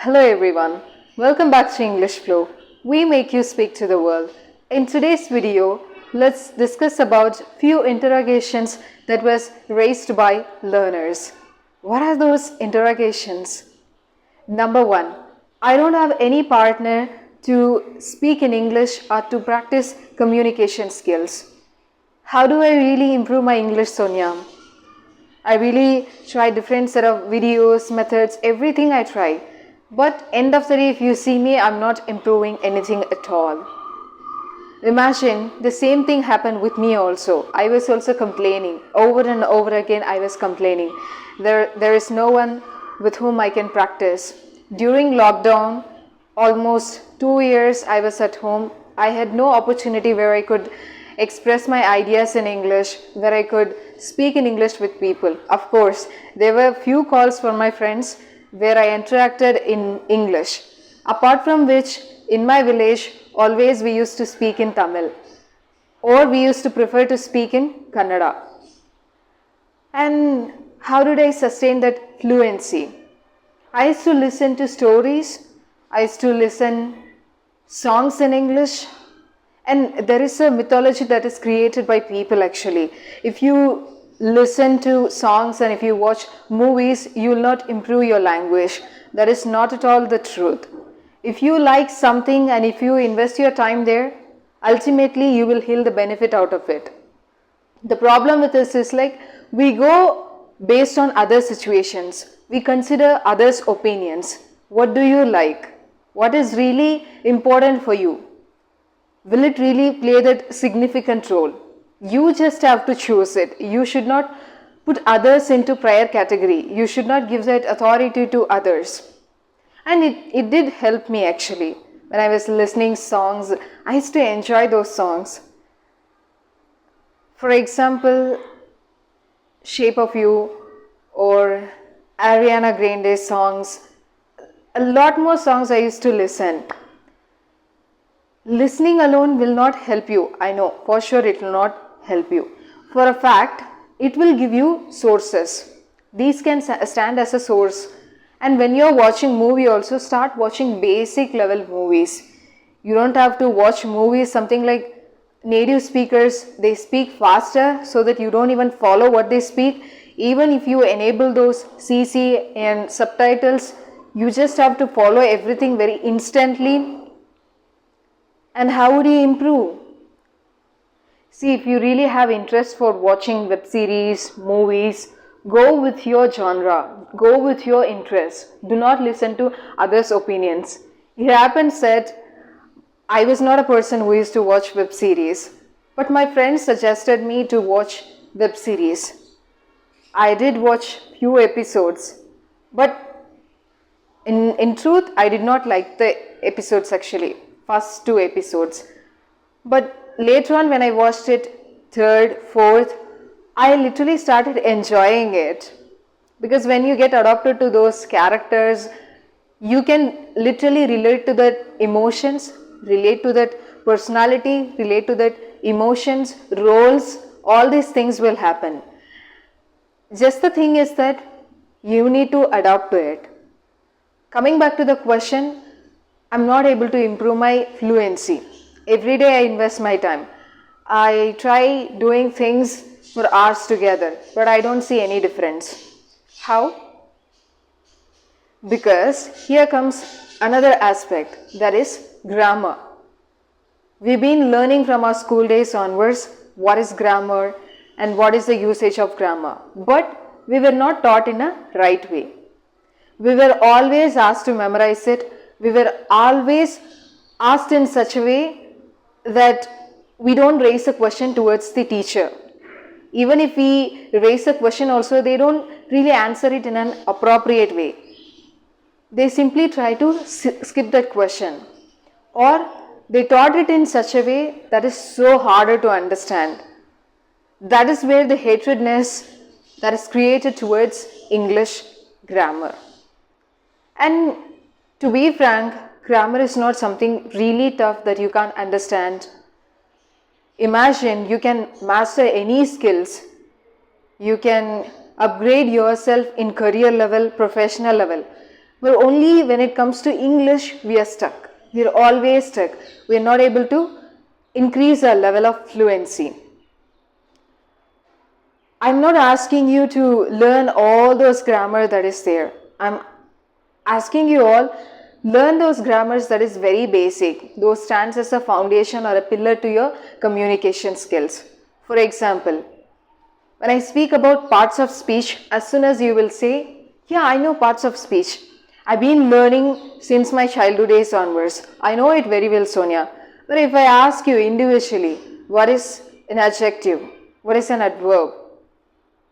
Hello everyone, welcome back to Englishfloww. We make you speak to the world. In today's video, let's discuss about few interrogations that was raised by learners. What are those interrogations? Number 1, I don't have any partner to speak in English or to practice communication skills. How do I really improve my English, Sonia? I really try different set of videos, methods, everything I try. But end of the day, if you see me, I'm not improving anything at all. Imagine the same thing happened with me also. I was also complaining. Over and over again, I was complaining. There is no one with whom I can practice. During lockdown, almost 2 years I was at home. I had no opportunity where I could express my ideas in English, where I could speak in English with people. Of course, there were few calls from my friends where I interacted in English. Apart from which, in my village, always we used to speak in Tamil, or we used to prefer to speak in Kannada. And how did I sustain that fluency? I used to listen to stories, I used to listen songs in English, and there is a mythology that is created by people actually. If you listen to songs and if you watch movies, you will not improve your language. That is not at all the truth. If you like something and if you invest your time there, ultimately you will heal the benefit out of it. The problem with this is like we go based on other situations. We consider others' opinions. What do you like? What is really important for you? Will it really play that significant role? You just have to choose it. You should not put others into prior category. You should not give that authority to others. And it did help me actually. When I was listening songs, I used to enjoy those songs. For example, Shape of You or Ariana Grande songs. A lot more songs I used to listen. Listening alone will not help you. I know, for sure it will not help you. For a fact, it will give you sources. These can stand as a source. And when you're watching movie also, start watching basic level movies. You don't have to watch movies something like native speakers. They speak faster so that you don't even follow what they speak. Even if you enable those CC and subtitles, you just have to follow everything very instantly. And how would you improve? See, if you really have interest for watching web series, movies, go with your genre, go with your interest. Do not listen to others' opinions. It happens that I was not a person who used to watch web series, but my friends suggested me to watch web series. I did watch few episodes, but in truth, I did not like the episodes actually. First 2 episodes. But later on when I watched it, 3rd, 4th, I literally started enjoying it. Because when you get adopted to those characters, you can literally relate to that emotions, relate to that personality, relate to that emotions, roles, all these things will happen. Just the thing is that you need to adapt to it. Coming back to the question, I'm not able to improve my fluency. Every day I invest my time. I try doing things for hours together, but I don't see any difference. How? Because here comes another aspect, that is grammar. We've been learning from our school days onwards what is grammar and what is the usage of grammar. But we were not taught in a right way. We were always asked to memorize it. We were always asked in such a way that we don't raise a question towards the teacher. Even if we raise a question also, they don't really answer it in an appropriate way. They simply try to skip that question. Or they taught it in such a way that is so harder to understand. That is where the hatredness that is created towards English grammar. And to be frank, grammar is not something really tough that you can't understand. Imagine you can master any skills. You can upgrade yourself in career level, professional level. But only when it comes to English, we are stuck. We are always stuck. We are not able to increase our level of fluency. I'm not asking you to learn all those grammar that is there. I'm asking you all, learn those grammars that is very basic. Those stands as a foundation or a pillar to your communication skills. For example, when I speak about parts of speech, as soon as you will say, yeah, I know parts of speech. I've been learning since my childhood days onwards. I know it very well, Sonia. But if I ask you individually, what is an adjective? What is an adverb?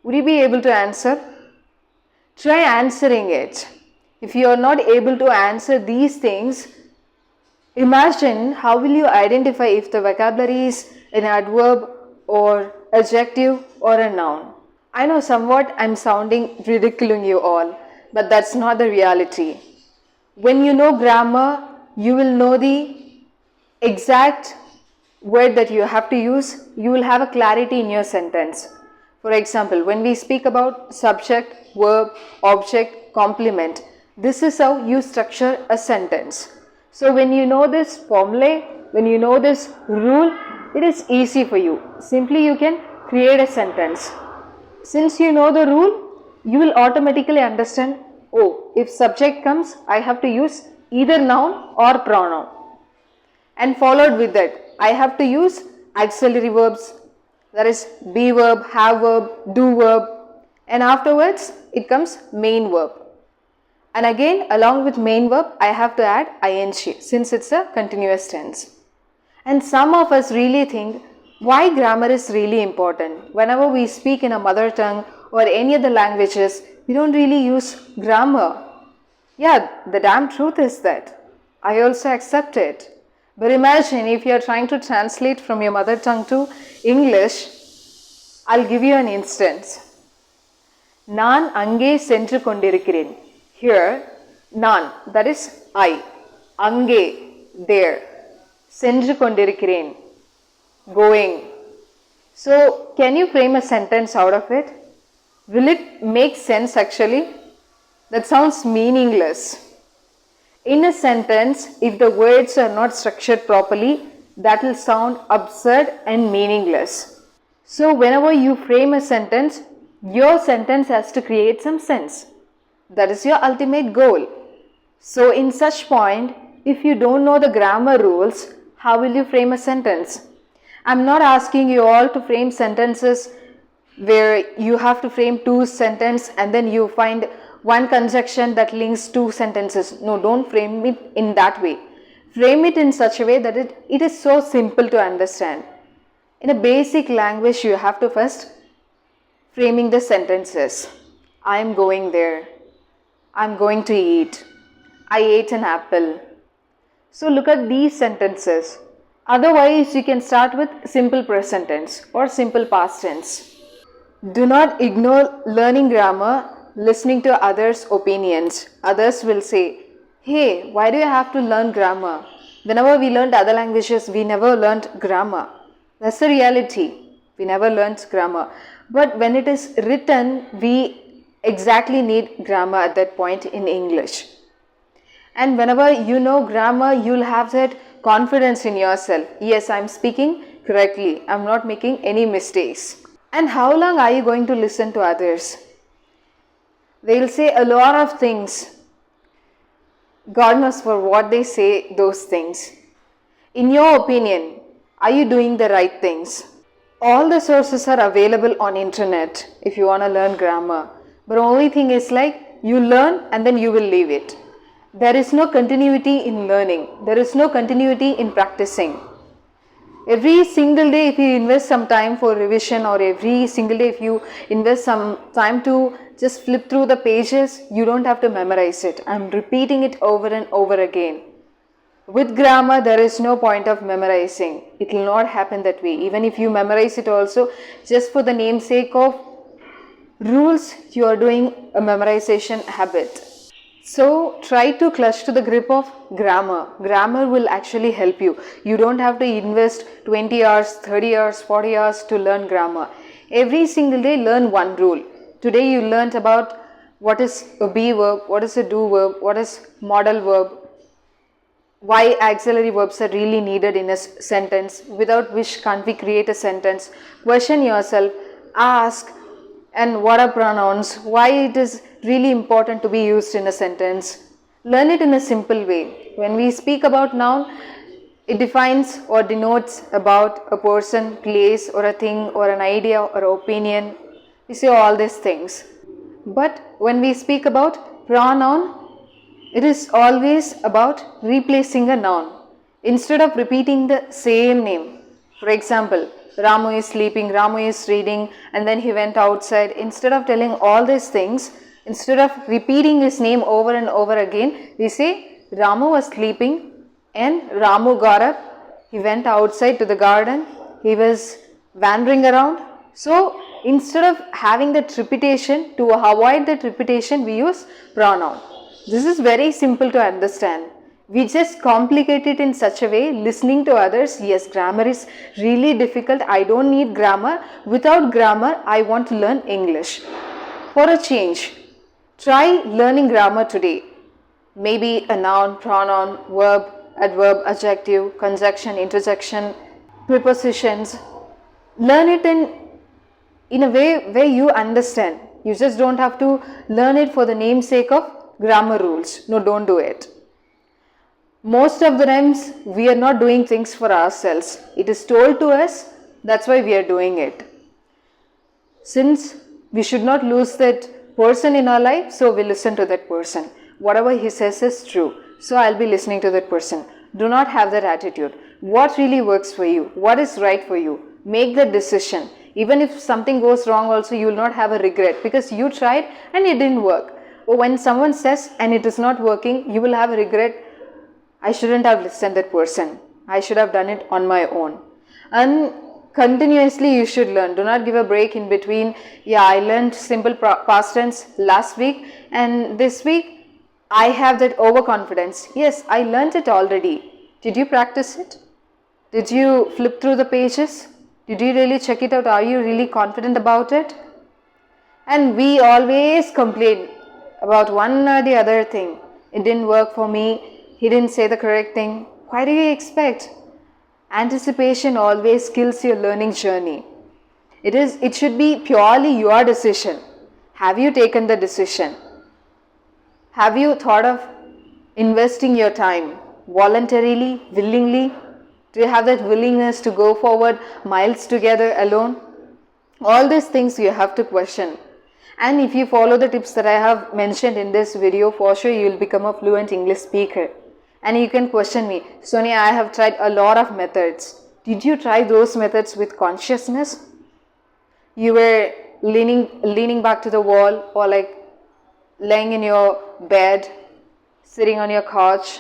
Would you be able to answer? Try answering it. If you are not able to answer these things, imagine how will you identify if the vocabulary is an adverb or adjective or a noun. I know somewhat I'm sounding ridiculing you all, but that's not the reality. When you know grammar, you will know the exact word that you have to use. You will have a clarity in your sentence. For example, when we speak about subject, verb, object, complement, this is how you structure a sentence. So when you know this formula, when you know this rule, it is easy for you. Simply you can create a sentence. Since you know the rule, you will automatically understand, oh, if subject comes, I have to use either noun or pronoun. And followed with that, I have to use auxiliary verbs, that is be verb, have verb, do verb, and afterwards it comes main verb. And again, along with main verb, I have to add ing since it's a continuous tense. And some of us really think why grammar is really important. Whenever we speak in a mother tongue or any other languages, we don't really use grammar. Yeah, the damn truth is that. I also accept it. But imagine if you are trying to translate from your mother tongue to English. I'll give you an instance. நான் அங்கே சென்று கொண்டிருக்கிறேன். Here, நான், that is I. அங்கே, there. சென்று கொண்டிருக்கிறேன். Going. So, can you frame a sentence out of it? Will it make sense actually? That sounds meaningless. In a sentence, if the words are not structured properly, that will sound absurd and meaningless. So whenever you frame a sentence, your sentence has to create some sense. That is your ultimate goal. So in such point, if you don't know the grammar rules, how will you frame a sentence? I'm not asking you all to frame sentences where you have to frame two sentences and then you find one conjunction that links two sentences. No, don't frame it in that way. Frame it in such a way that it is so simple to understand. In a basic language, you have to first framing the sentences. I am going there. I am going to eat. I ate an apple. So look at these sentences. Otherwise, you can start with simple present tense or simple past tense. Do not ignore learning grammar, listening to others' opinions. Others will say, hey, why do you have to learn grammar? Whenever we learned other languages, we never learned grammar. That's the reality. We never learned grammar. But when it is written, we exactly need grammar at that point in English. And whenever you know grammar, you'll have that confidence in yourself. Yes, I'm speaking correctly. I'm not making any mistakes. And how long are you going to listen to others? They'll say a lot of things. God knows for what they say those things. In your opinion, are you doing the right things? All the sources are available on internet if you want to learn grammar. But only thing is like you learn and then you will leave it. There is no continuity in learning. There is no continuity in practicing. Every single day if you invest some time for revision or every single day if you invest some time to just flip through the pages, you don't have to memorize it. I'm repeating it over and over again. With grammar, there is no point of memorizing. It will not happen that way. Even if you memorize it also, just for the namesake of rules, you are doing a memorization habit. So try to clutch to the grip of grammar. Grammar will actually help you. You don't have to invest 20 hours, 30 hours, 40 hours to learn grammar. Every single day learn one rule. Today you learnt about what is a be verb, what is a do verb, what is modal verb, why auxiliary verbs are really needed in a sentence, without which can't we create a sentence. Question yourself, ask, and what are pronouns, why it is really important to be used in a sentence. Learn it in a simple way. When we speak about noun, it defines or denotes about a person, place, or a thing, or an idea, or opinion. We say all these things. But when we speak about pronoun, it is always about replacing a noun. Instead of repeating the same name, for example, Ramu is sleeping, Ramu is reading, and then he went outside. Instead of telling all these things, instead of repeating his name over and over again, we say Ramu was sleeping and Ramu got up, he went outside to the garden, he was wandering around. So instead of having that repetition, to avoid that repetition, we use pronoun. This is very simple to understand. We just complicate it in such a way, listening to others. Yes, grammar is really difficult. I don't need grammar. Without grammar, I want to learn English. For a change, try learning grammar today. Maybe a noun, pronoun, verb, adverb, adjective, conjunction, interjection, prepositions. Learn it in a way where you understand. You just don't have to learn it for the namesake of grammar rules. No, don't do it. Most of the times we are not doing things for ourselves. It is told to us, that's why we are doing it. Since we should not lose that person in our life, so we listen to that person. Whatever he says is true, so I'll be listening to that person. Do not have that attitude. What really works for you? What is right for you? Make the decision. Even if something goes wrong also, you will not have a regret because you tried and it didn't work. Or when someone says and it is not working, you will have a regret. I shouldn't have listened to that person. I should have done it on my own. And continuously you should learn. Do not give a break in between. Yeah, I learned simple past tense last week and this week I have that overconfidence. Yes, I learned it already. Did you practice it? Did you flip through the pages? Did you really check it out? Are you really confident about it? And we always complain about one or the other thing. It didn't work for me. He didn't say the correct thing. Why do you expect? Anticipation always kills your learning journey. It should be purely your decision. Have you taken the decision? Have you thought of investing your time voluntarily, willingly? Do you have that willingness to go forward miles together alone? All these things you have to question. And if you follow the tips that I have mentioned in this video, for sure you will become a fluent English speaker. And you can question me, Sonia, I have tried a lot of methods. Did you try those methods with consciousness? You were leaning back to the wall, or like laying in your bed, sitting on your couch,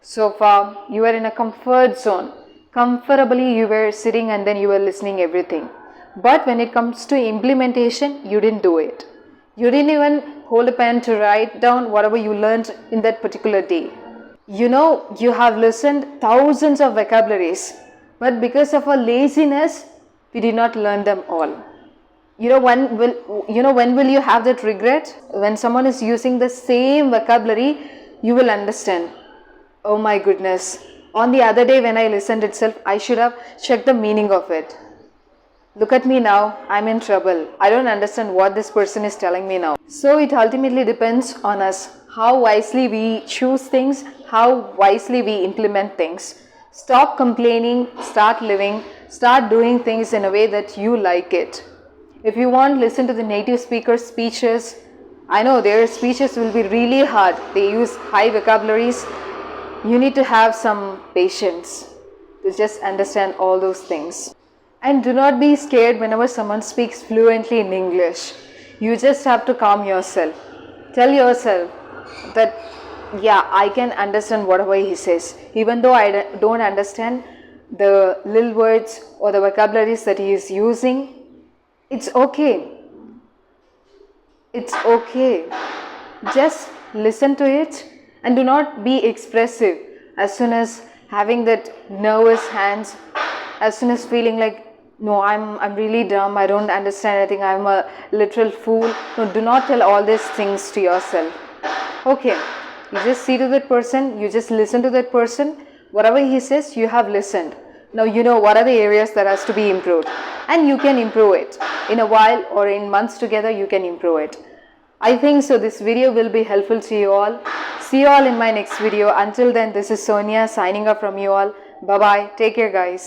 sofa. You were in a comfort zone. Comfortably you were sitting and then you were listening everything. But when it comes to implementation, you didn't do it. You didn't even hold a pen to write down whatever you learned in that particular day. You know, you have listened thousands of vocabularies, but because of our laziness, we did not learn them all. When will you have that regret? When someone is using the same vocabulary, you will understand. Oh my goodness. On the other day when I listened itself, I should have checked the meaning of it. Look at me now, I'm in trouble. I don't understand what this person is telling me now. So it ultimately depends on us, how wisely we choose things, how wisely we implement things. Stop complaining, start living, start doing things in a way that you like it. If you want, listen to the native speakers' speeches. I know their speeches will be really hard. They use high vocabularies. You need to have some patience to just understand all those things. And do not be scared whenever someone speaks fluently in English. You just have to calm yourself. Tell yourself that, yeah, I can understand whatever he says. Even though I don't understand the little words or the vocabularies that he is using, it's okay. It's okay. Just listen to it and do not be expressive. As soon as having that nervous hands, as soon as feeling like no, I'm really dumb, I don't understand anything, I'm a literal fool. No, do not tell all these things to yourself. Okay, you just see to that person, you just listen to that person, whatever he says, you have listened. Now you know what are the areas that has to be improved, and you can improve it. In a while or in months together, you can improve it. I think so this video will be helpful to you all. See you all in my next video. Until then, this is Sonia signing off from you all. Bye bye. Take care, guys.